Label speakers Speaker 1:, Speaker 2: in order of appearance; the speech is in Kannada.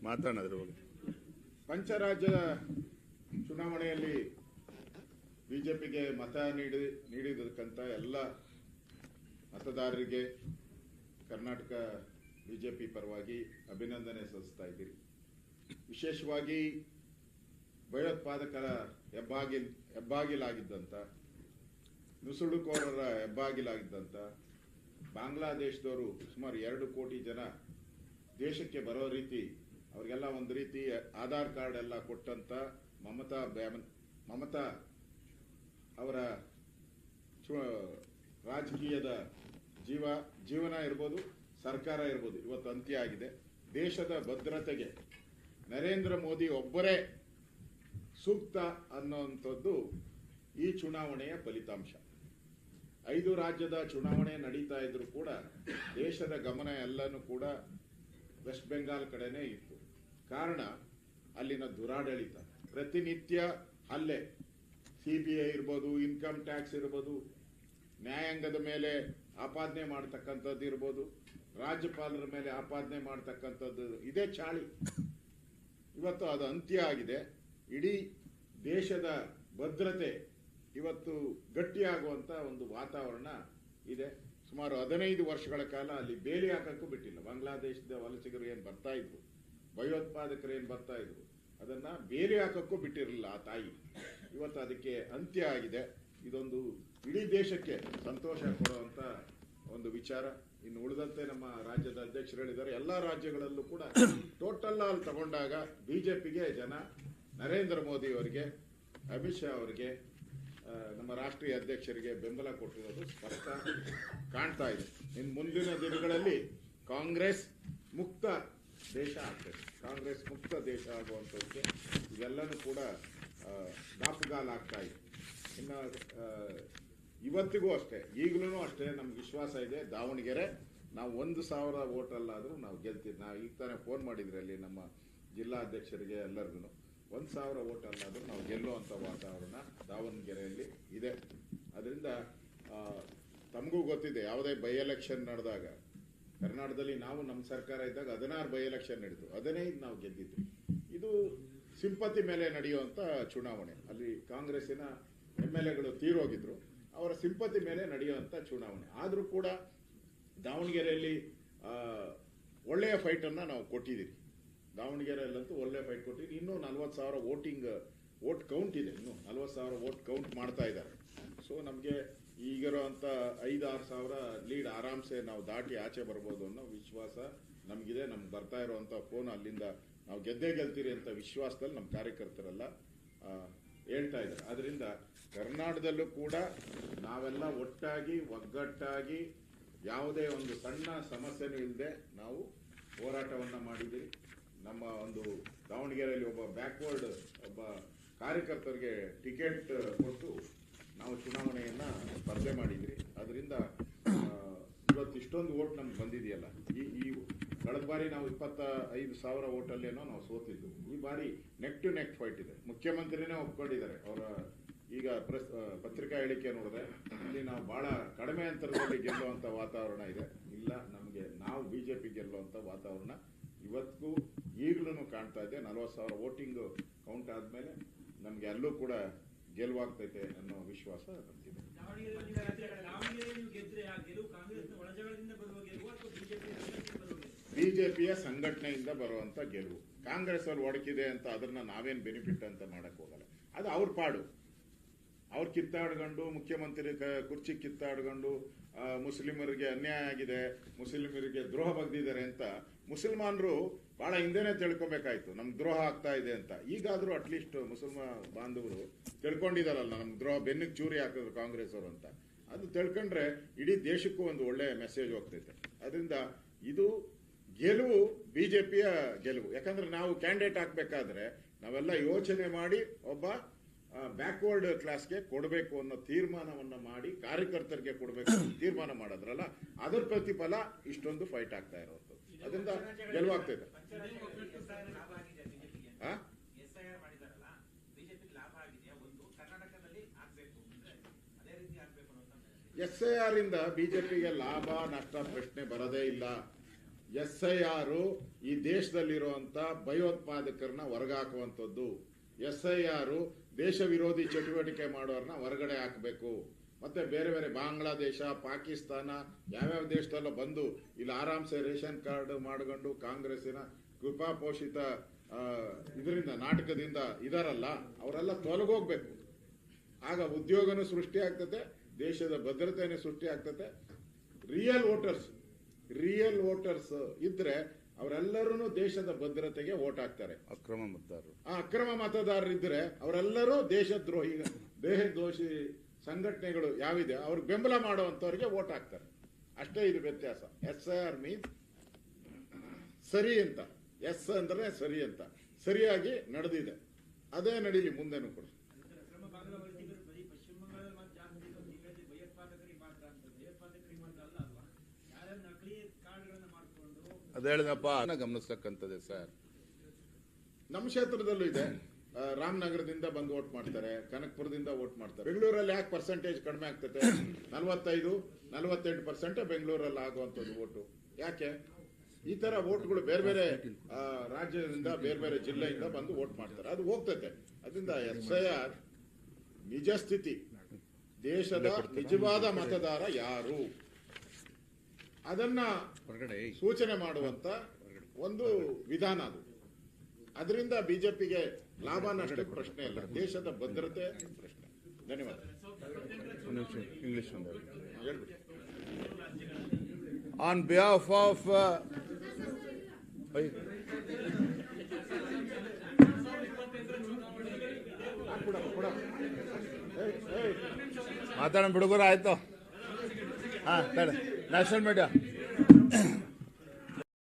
Speaker 1: ಮಾತನಾಡಿದ್ರು. ಪಂಚರಾಜ್ಯದ ಚುನಾವಣೆಯಲ್ಲಿ ಬಿಜೆಪಿಗೆ ಮತ ನೀಡಿದಕ್ಕಂತ ಎಲ್ಲ ಮತದಾರರಿಗೆ ಕರ್ನಾಟಕ ಬಿಜೆಪಿ ಪರವಾಗಿ ಅಭಿನಂದನೆ ಸಲ್ಲಿಸ್ತಾ ಇದ್ದೀರಿ. ವಿಶೇಷವಾಗಿ ಭಯೋತ್ಪಾದಕರ ಹೆಬ್ಬಾಗಿಲಾಗಿದ್ದಂಥ, ನುಸುಳುಕೋರರ ಹೆಬ್ಬಾಗಿಲಾಗಿದ್ದಂಥ ಬಾಂಗ್ಲಾದೇಶದವರು ಸುಮಾರು 2 ಕೋಟಿ ಜನ ದೇಶಕ್ಕೆ ಬರೋ ರೀತಿ ಅವರಿಗೆಲ್ಲ ಒಂದು ರೀತಿ ಆಧಾರ್ ಕಾರ್ಡ್ ಎಲ್ಲ ಕೊಟ್ಟಂತ ಮಮತಾ ಅವರ ರಾಜಕೀಯದ ಜೀವನ ಇರ್ಬೋದು, ಸರ್ಕಾರ ಇರ್ಬೋದು, ಇವತ್ತು ಅಂತ್ಯ ಆಗಿದೆ. ದೇಶದ ಭದ್ರತೆಗೆ ನರೇಂದ್ರ ಮೋದಿ ಒಬ್ಬರೇ ಸೂಕ್ತ ಅನ್ನೋಂಥದ್ದು ಈ ಚುನಾವಣೆಯ ಫಲಿತಾಂಶ. 5 ರಾಜ್ಯದ ಚುನಾವಣೆ ನಡೀತಾ ಇದ್ರು ಕೂಡ ದೇಶದ ಗಮನ ಎಲ್ಲನೂ ಕೂಡ ವೆಸ್ಟ್ ಬೆಂಗಾಲ್ ಕಡೆನೇ ಇತ್ತು. ಕಾರಣ ಅಲ್ಲಿನ ದುರಾಡಳಿತ, ಪ್ರತಿನಿತ್ಯ ಹಲ್ಲೆ, CBI ಇರ್ಬೋದು, ಇನ್ಕಮ್ ಟ್ಯಾಕ್ಸ್ ಇರ್ಬೋದು, ನ್ಯಾಯಾಂಗದ ಮೇಲೆ ಆಪಾದನೆ ಮಾಡ್ತಕ್ಕಂಥದ್ದು ಇರ್ಬೋದು, ರಾಜ್ಯಪಾಲರ ಮೇಲೆ ಆಪಾದನೆ ಮಾಡ್ತಕ್ಕಂಥದ್ದು, ಇದೇ ಚಾಳಿ. ಇವತ್ತು ಅದು ಅಂತ್ಯ ಆಗಿದೆ. ಇಡೀ ದೇಶದ ಭದ್ರತೆ ಇವತ್ತು ಗಟ್ಟಿಯಾಗುವಂತ ಒಂದು ವಾತಾವರಣ ಇದೆ. ಸುಮಾರು 15 ವರ್ಷಗಳ ಕಾಲ ಅಲ್ಲಿ ಬೇಲಿ ಹಾಕಕ್ಕೂ ಬಿಟ್ಟಿಲ್ಲ. ಬಾಂಗ್ಲಾದೇಶದ ವಲಸಿಗರು ಏನು ಬರ್ತಾ ಇದ್ರು, ಭಯೋತ್ಪಾದಕರು ಏನು ಬರ್ತಾ ಇದ್ರು, ಅದನ್ನ ಬೇಲಿ ಹಾಕಕ್ಕೂ ಬಿಟ್ಟಿರಲಿಲ್ಲ ಆ ತಾಯಿ. ಇವತ್ತು ಅದಕ್ಕೆ ಅಂತ್ಯ ಆಗಿದೆ. ಇದೊಂದು ಇಡೀ ದೇಶಕ್ಕೆ ಸಂತೋಷ ಕೊಡುವಂತ ಒಂದು ವಿಚಾರ. ಇನ್ನು ಉಳಿದಂತೆ ನಮ್ಮ ರಾಜ್ಯದ ಅಧ್ಯಕ್ಷರು ಹೇಳಿದ್ದಾರೆ, ಎಲ್ಲ ರಾಜ್ಯಗಳಲ್ಲೂ ಕೂಡ ಟೋಟಲ್ ಆಲ್ ತಗೊಂಡಾಗ ಬಿಜೆಪಿಗೆ ಜನ ನರೇಂದ್ರ ಮೋದಿ ಅವರಿಗೆ, ಅಮಿತ್ ಶಾ ಅವರಿಗೆ, ನಮ್ಮ ರಾಷ್ಟ್ರೀಯ ಅಧ್ಯಕ್ಷರಿಗೆ ಬೆಂಬಲ ಕೊಟ್ಟಿರೋದು ಸ್ಪಷ್ಟ ಕಾಣ್ತಾ ಇದೆ. ಇನ್ನು ಮುಂದಿನ ದಿನಗಳಲ್ಲಿ ಕಾಂಗ್ರೆಸ್ ಮುಕ್ತ ದೇಶ ಆಗ್ತದೆ. ಕಾಂಗ್ರೆಸ್ ಮುಕ್ತ ದೇಶ ಆಗುವಂಥದ್ದಕ್ಕೆ ಇವೆಲ್ಲನೂ ಕೂಡ ದಾಪುಗಾಲಾಗ್ತಾ ಇದೆ. ಇನ್ನು ಇವತ್ತಿಗೂ ಅಷ್ಟೇ, ಈಗಲೂ ಅಷ್ಟೇ ನಮ್ಗೆ ವಿಶ್ವಾಸ ಇದೆ, ದಾವಣಗೆರೆ ನಾವು 1,000 ವೋಟಲ್ಲಾದರೂ ನಾವು ಗೆಲ್ತೀವಿ. ನಾವು ಈಗ ತಾನೇ ಫೋನ್ ಮಾಡಿದ್ರೆ ಅಲ್ಲಿ ನಮ್ಮ ಜಿಲ್ಲಾ ಅಧ್ಯಕ್ಷರಿಗೆ ಎಲ್ಲರಿಗೂ 1,000 ವೋಟಲ್ಲಾದರೂ ನಾವು ಗೆಲ್ಲುವಂಥ ವಾತಾವರಣ ದಾವಣಗೆರೆಯಲ್ಲಿ ಇದೆ. ಅದರಿಂದ ತಮಗೂ ಗೊತ್ತಿದೆ, ಯಾವುದೇ ಬೈ ಎಲೆಕ್ಷನ್ ನಡೆದಾಗ ಕರ್ನಾಟಕದಲ್ಲಿ ನಾವು ನಮ್ಮ ಸರ್ಕಾರ ಇದ್ದಾಗ 16 ಬೈ ಎಲೆಕ್ಷನ್ ನಡೆದು 15 ನಾವು ಗೆದ್ದಿದ್ವಿ. ಇದು ಸಿಂಪತಿ ಮೇಲೆ ನಡೆಯುವಂಥ ಚುನಾವಣೆ. ಅಲ್ಲಿ ಕಾಂಗ್ರೆಸ್ಸಿನ MLAಗಳು ತೀರೋಗಿದ್ರು, ಅವರ ಸಿಂಪತಿ ಮೇಲೆ ನಡೆಯುವಂಥ ಚುನಾವಣೆ. ಆದರೂ ಕೂಡ ದಾವಣಗೆರೆಯಲ್ಲಿ ಒಳ್ಳೆಯ ಫೈಟನ್ನು ನಾವು ಕೊಟ್ಟಿದ್ದೀವಿ. ದಾವಣಗೆರೆಯಲ್ಲಂತೂ ಒಳ್ಳೆಯ ಫೈಟ್ ಕೊಟ್ಟಿದ್ದೀವಿ. ಇನ್ನೂ 40,000 ವೋಟ್ ಕೌಂಟ್ ಇದೆ. ಇನ್ನೂ 40,000 ವೋಟ್ ಕೌಂಟ್ ಮಾಡ್ತಾ ಇದ್ದಾರೆ. ಸೊ ನಮಗೆ ಈಗಿರೋಂಥ 5-6 ಸಾವಿರ ಲೀಡ್ ಆರಾಮ್ಸೆ ನಾವು ದಾಟಿ ಆಚೆ ಬರ್ಬೋದು ಅನ್ನೋ ವಿಶ್ವಾಸ ನಮಗಿದೆ. ನಮ್ಗೆ ಬರ್ತಾ ಇರುವಂಥ ಫೋನ್ ಅಲ್ಲಿಂದ ನಾವು ಗೆದ್ದೇ ಗೆಲ್ತೀರಿ ಅಂತ ವಿಶ್ವಾಸದಲ್ಲಿ ನಮ್ಮ ಕಾರ್ಯಕರ್ತರೆಲ್ಲ ಹೇಳ್ತಾ ಇದ್ದಾರೆ. ಅದರಿಂದ ಕರ್ನಾಟಕದಲ್ಲೂ ಕೂಡ ನಾವೆಲ್ಲ ಒಟ್ಟಾಗಿ ಒಗ್ಗಟ್ಟಾಗಿ ಯಾವುದೇ ಒಂದು ಸಣ್ಣ ಸಮಸ್ಯೆನೂ ಇಲ್ಲದೆ ನಾವು ಹೋರಾಟವನ್ನು ಮಾಡಿದ್ದೀರಿ. ನಮ್ಮ ಒಂದು ದಾವಣಗೆರೆಯಲ್ಲಿ ಒಬ್ಬ ಬ್ಯಾಕ್ವರ್ಡ್ ಒಬ್ಬ ಕಾರ್ಯಕರ್ತರಿಗೆ ಟಿಕೆಟ್ ಕೊಟ್ಟು ನಾವು ಚುನಾವಣೆಯನ್ನು ಸ್ಪರ್ಧೆ ಮಾಡಿದ್ರಿ. ಅದರಿಂದ ಇವತ್ತು ಇಷ್ಟೊಂದು ವೋಟ್ ನಮ್ಗೆ ಬಂದಿದೆಯಲ್ಲ. ಈ ಕಳೆದ ಬಾರಿ ನಾವು 25,000 ವೋಟಲ್ಲೇನೋ ನಾವು ಸೋತಿದ್ದು. ಈ ಬಾರಿ ನೆಕ್ ಟು ನೆಕ್ ಫೈಟ್ ಇದೆ. ಮುಖ್ಯಮಂತ್ರಿನೇ ಒಪ್ಕೊಂಡಿದ್ದಾರೆ. ಅವರ ಈಗ ಪತ್ರಿಕಾ ಹೇಳಿಕೆ ನೋಡಿದ್ರೆ ಇಲ್ಲಿ ನಾವು ಬಹಳ ಕಡಿಮೆ ಅಂತರದಲ್ಲಿ ಗೆಲ್ಲುವಂಥ ವಾತಾವರಣ ಇದೆ. ಇಲ್ಲ, ನಮಗೆ ನಾವು ಬಿಜೆಪಿ ಗೆಲ್ಲುವಂಥ ವಾತಾವರಣ ಇವತ್ತಿಗೂ ಈಗಲೂ ಕಾಣ್ತಾ ಇದೆ. 40,000 ವೋಟಿಂಗ್ ಕೌಂಟ್ ಆದಮೇಲೆ ನಮಗೆ ಅಲ್ಲೂ ಕೂಡ ಗೆಲುವಾಗ್ತೈತೆ ಅನ್ನೋ ವಿಶ್ವಾಸ ನಮಗಿದೆ. ಬಿಜೆಪಿಯ ಸಂಘಟನೆಯಿಂದ ಬರುವಂತ ಗೆಲುವು. ಕಾಂಗ್ರೆಸ್ ಅವ್ರು ಒಡಕಿದೆ ಅಂತ ಅದನ್ನ ನಾವೇನ್ ಬೆನಿಫಿಟ್ ಅಂತ ಮಾಡಕ್ ಹೋಗಲ್ಲ. ಅದು ಅವ್ರ ಪಾಡು. ಅವ್ರು ಕಿತ್ತಾಡ್ಕೊಂಡು ಮುಖ್ಯಮಂತ್ರಿ ಕುರ್ಚಿ ಕಿತ್ತಾಡ್ಕೊಂಡು ಮುಸ್ಲಿಮರಿಗೆ ಅನ್ಯಾಯ ಆಗಿದೆ, ಮುಸ್ಲಿಮರಿಗೆ ದ್ರೋಹ ಬಗ್ದಿದ್ದಾರೆ ಅಂತ ಮುಸಲ್ಮಾನರು ಬಹಳ ಹಿಂದೆನೆ ತಿಳ್ಕೊಬೇಕಾಯ್ತು, ನಮ್ಗೆ ದ್ರೋಹ ಆಗ್ತಾ ಇದೆ ಅಂತ. ಈಗಾದ್ರೂ ಅಟ್ಲೀಸ್ಟ್ ಮುಸಲ್ಮಾನ ಬಾಂಧವರು ತಿಳ್ಕೊಂಡಿದಾರಲ್ಲ, ನಮ್ಗೆ ದ್ರೋಹ ಬೆನ್ನಿಗೆ ಚೂರಿ ಹಾಕಿದ್ರು ಕಾಂಗ್ರೆಸ್ ಅವರು ಅಂತ. ಅದು ತಿಳ್ಕೊಂಡ್ರೆ ಇಡೀ ದೇಶಕ್ಕೂ ಒಂದು ಒಳ್ಳೆ ಮೆಸೇಜ್ ಹೋಗ್ತೈತೆ. ಅದರಿಂದ ಇದು ಗೆಲುವು ಬಿಜೆಪಿಯ ಗೆಲುವು. ಯಾಕಂದ್ರೆ ನಾವು ಕ್ಯಾಂಡಿಡೇಟ್ ಹಾಕ್ಬೇಕಾದ್ರೆ ನಾವೆಲ್ಲ ಯೋಚನೆ ಮಾಡಿ ಒಬ್ಬ ಬ್ಯಾಕ್ವರ್ಡ್ ಕ್ಲಾಸ್ಗೆ ಕೊಡಬೇಕು ಅನ್ನೋ ತೀರ್ಮಾನವನ್ನ ಮಾಡಿ ಕಾರ್ಯಕರ್ತರಿಗೆ ಕೊಡಬೇಕು ತೀರ್ಮಾನ ಮಾಡೋದ್ರಲ್ಲ, ಅದರ ಪ್ರತಿಫಲ ಇಷ್ಟೊಂದು ಫೈಟ್ ಆಗ್ತಾ ಇರೋದು. ಅದರಿಂದ ಗೆಲುವಾಗ್ತೈತೆ. SIR ಇಂದ ಬಿಜೆಪಿಗೆ ಲಾಭ ನಷ್ಟ ಪ್ರಶ್ನೆ ಬರೋದೇ ಇಲ್ಲ. SIR ಈ ದೇಶದಲ್ಲಿರುವಂತ ಭಯೋತ್ಪಾದಕರನ್ನ ಹೊರಗಾಕುವಂಥದ್ದು. SIR ದೇಶ ವಿರೋಧಿ ಚಟುವಟಿಕೆ ಮಾಡೋರನ್ನ ಹೊರಗಡೆ ಹಾಕಬೇಕು. ಮತ್ತೆ ಬೇರೆ ಬೇರೆ ಬಾಂಗ್ಲಾದೇಶ, ಪಾಕಿಸ್ತಾನ, ಯಾವ್ಯಾವ ದೇಶದಲ್ಲ ಬಂದು ಇಲ್ಲಿ ಆರಾಮ್ಸೆ ರೇಷನ್ ಕಾರ್ಡ್ ಮಾಡ್ಕೊಂಡು ಕಾಂಗ್ರೆಸ್ಸಿನ ಕೃಪಾಪೋಷಿತ ಇದರಿಂದ ನಾಟಕದಿಂದ ಇದಾರಲ್ಲ, ಅವರೆಲ್ಲ ತೊಲಗೋಗ್ಬೇಕು. ಆಗ ಉದ್ಯೋಗನೂ ಸೃಷ್ಟಿ ಆಗ್ತದೆ, ದೇಶದ ಭದ್ರತೆಯನ್ನು ಸೃಷ್ಟಿ ಆಗ್ತದೆ. ರಿಯಲ್ ವೋಟರ್ಸ್ ಇದ್ರೆ ಅವರೆಲ್ಲರೂ ದೇಶದ ಭದ್ರತೆಗೆ ವೋಟ್ ಹಾಕ್ತಾರೆ. ಅಕ್ರಮ ಮತದಾರರಿದ್ರೆ ಅವರೆಲ್ಲರೂ ದೇಶದ್ರೋಹಿ ಸಂಘಟನೆಗಳು ಯಾವಿದೆ ಅವ್ರಿಗೆ ಬೆಂಬಲ ಮಾಡುವಂತವ್ರಿಗೆ ವೋಟ್ ಹಾಕ್ತಾರೆ. ಅಷ್ಟೇ ಇದು ವ್ಯತ್ಯಾಸ. SIR ಮೀನ್ಸ್ ಸರಿ ಅಂತ, ಎಸ್ ಅಂದ್ರೆ ಸರಿ ಅಂತ, ಸರಿಯಾಗಿ ನಡೆದಿದೆ. ಅದೇ ನಡೀಲಿ ಮುಂದೆನೂ ಕೂಡ.
Speaker 2: ಅದೇ ಹೇಳಿದಪ್ಪ, ಗಮನಿಸ್ತಕ್ಕಂಥದ್ದೇ ಸರ್.
Speaker 1: ನಮ್ಮ ಕ್ಷೇತ್ರದಲ್ಲೂ ಇದೆ. ರಾಮನಗರದಿಂದ ಬಂದು ವೋಟ್ ಮಾಡ್ತಾರೆ, ಕನಕಪುರದಿಂದ ವೋಟ್ ಮಾಡ್ತಾರೆ. ಬೆಂಗಳೂರಲ್ಲಿ ಯಾಕೆ ಪರ್ಸೆಂಟೇಜ್ ಕಡಿಮೆ ಆಗ್ತದೆ? 45-48% ಬೆಂಗಳೂರಲ್ಲಿ ಆಗುವಂಥದ್ದು ವೋಟು. ಯಾಕೆ ಈ ತರ ವೋಟ್ಗಳು ಬೇರೆ ಬೇರೆ ರಾಜ್ಯದಿಂದ, ಬೇರೆ ಬೇರೆ ಜಿಲ್ಲೆಯಿಂದ ಬಂದು ವೋಟ್ ಮಾಡ್ತಾರೆ, ಅದು ಹೋಗ್ತದೆ. ಅದರಿಂದ SIR ನಿಜ ಸ್ಥಿತಿ, ದೇಶದ ನಿಜವಾದ ಮತದಾರ ಯಾರು ಅದನ್ನ ಸೂಚನೆ ಮಾಡುವಂತ ಒಂದು ವಿಧಾನ ಅದು. ಅದರಿಂದ ಬಿಜೆಪಿಗೆ ಲಾಭ ನಷ್ಟ ಪ್ರಶ್ನೆ ಇಲ್ಲ, ದೇಶದ ಭದ್ರತೆ ಪ್ರಶ್ನೆ. ಧನ್ಯವಾದ.
Speaker 2: ಇಂಗ್ಲಿಷ್ ಆನ್ ಬಿಹಾಫ್ ಆಫ್ ಮಾತಾಡೋಣ ಬಿಡುಗರ ಆಯ್ತು. National media